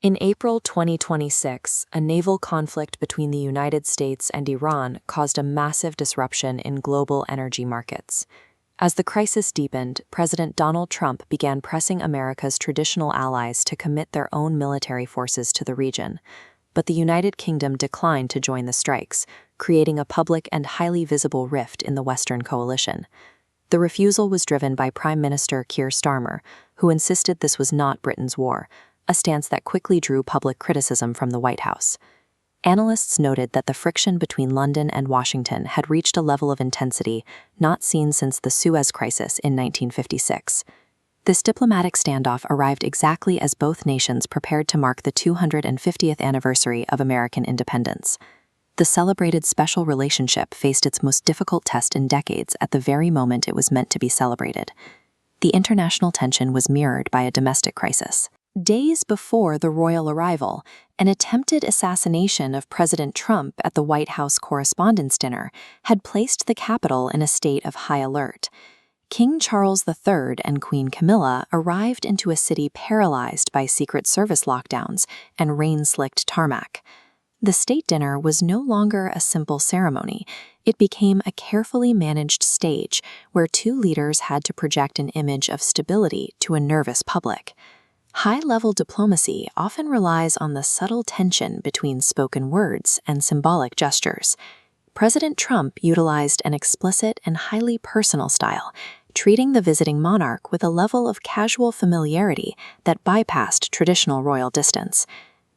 In April 2026, a naval conflict between the United States and Iran caused a massive disruption in global energy markets. As the crisis deepened, President Donald Trump began pressing America's traditional allies to commit their own military forces to the region. But the United Kingdom declined to join the strikes, creating a public and highly visible rift in the Western coalition. The refusal was driven by Prime Minister Keir Starmer, who insisted this was not Britain's war, a stance that quickly drew public criticism from the White House. Analysts noted that the friction between London and Washington had reached a level of intensity not seen since the Suez Crisis in 1956. This diplomatic standoff arrived exactly as both nations prepared to mark the 250th anniversary of American independence. The celebrated special relationship faced its most difficult test in decades at the very moment it was meant to be celebrated. The international tension was mirrored by a domestic crisis. Days before the royal arrival, an attempted assassination of President Trump at the White House Correspondents Dinner had placed the Capitol in a state of high alert. King Charles III and Queen Camilla arrived into a city paralyzed by Secret Service lockdowns and rain-slicked tarmac. The state dinner was no longer a simple ceremony. It became a carefully managed stage where two leaders had to project an image of stability to a nervous public. High-level diplomacy often relies on the subtle tension between spoken words and symbolic gestures. President Trump utilized an explicit and highly personal style, treating the visiting monarch with a level of casual familiarity that bypassed traditional royal distance.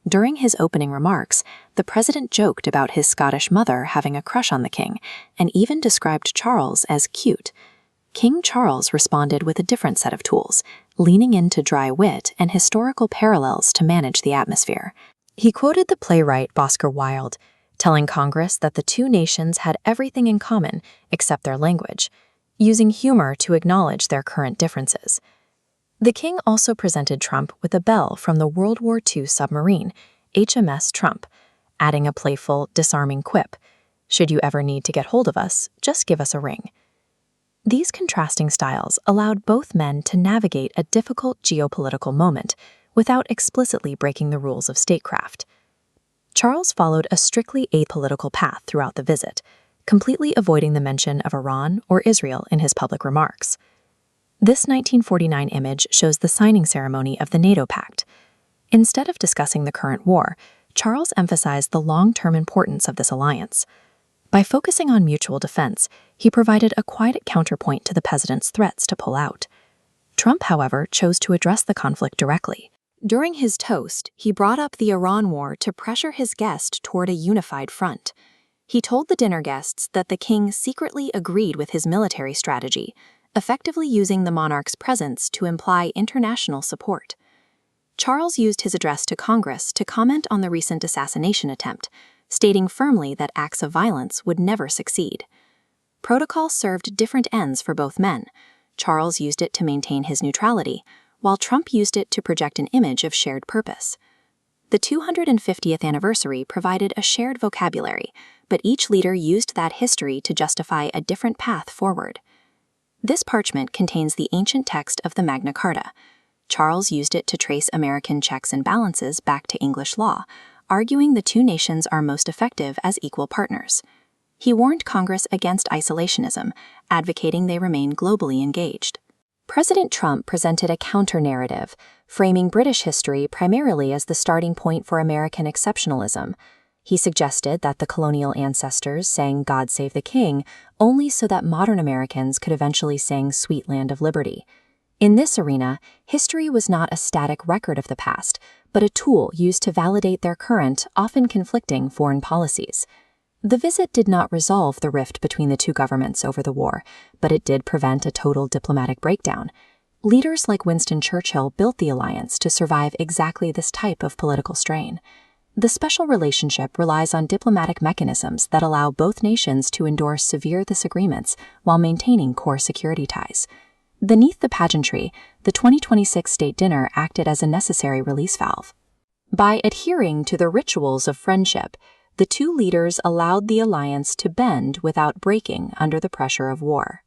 During his opening remarks, the president joked about his Scottish mother having a crush on the king, and even described Charles as cute. King Charles responded with a different set of tools, leaning into dry wit and historical parallels to manage the atmosphere. He quoted the playwright Oscar Wilde, telling Congress that the two nations had everything in common except their language, using humor to acknowledge their current differences. The king also presented Trump with a bell from the World War II submarine, HMS Trump, adding a playful, disarming quip, "Should you ever need to get hold of us, just give us a ring." These contrasting styles allowed both men to navigate a difficult geopolitical moment without explicitly breaking the rules of statecraft. Charles followed a strictly apolitical path throughout the visit, completely avoiding the mention of Iran or Israel in his public remarks. This 1949 image shows the signing ceremony of the NATO pact. Instead of discussing the current war, Charles emphasized the long-term importance of this alliance. By focusing on mutual defense, he provided a quiet counterpoint to the president's threats to pull out. Trump, however, chose to address the conflict directly. During his toast, he brought up the Iran war to pressure his guest toward a unified front. He told the dinner guests that the king secretly agreed with his military strategy, effectively using the monarch's presence to imply international support. Charles used his address to Congress to comment on the recent assassination attempt, stating firmly that acts of violence would never succeed. Protocol served different ends for both men. Charles used it to maintain his neutrality, while Trump used it to project an image of shared purpose. The 250th anniversary provided a shared vocabulary, but each leader used that history to justify a different path forward. This parchment contains the ancient text of the Magna Carta. Charles used it to trace American checks and balances back to English law, arguing the two nations are most effective as equal partners. He warned Congress against isolationism, advocating they remain globally engaged. President Trump presented a counter-narrative, framing British history primarily as the starting point for American exceptionalism. He suggested that the colonial ancestors sang "God Save the King" only so that modern Americans could eventually sing "Sweet Land of Liberty." In this arena, history was not a static record of the past, but a tool used to validate their current, often conflicting foreign policies. The visit did not resolve the rift between the two governments over the war, but it did prevent a total diplomatic breakdown. Leaders like Winston Churchill built the alliance to survive exactly this type of political strain. The special relationship relies on diplomatic mechanisms that allow both nations to endure severe disagreements while maintaining core security ties. Beneath the pageantry, the 2026 state dinner acted as a necessary release valve. By adhering to the rituals of friendship, the two leaders allowed the alliance to bend without breaking under the pressure of war.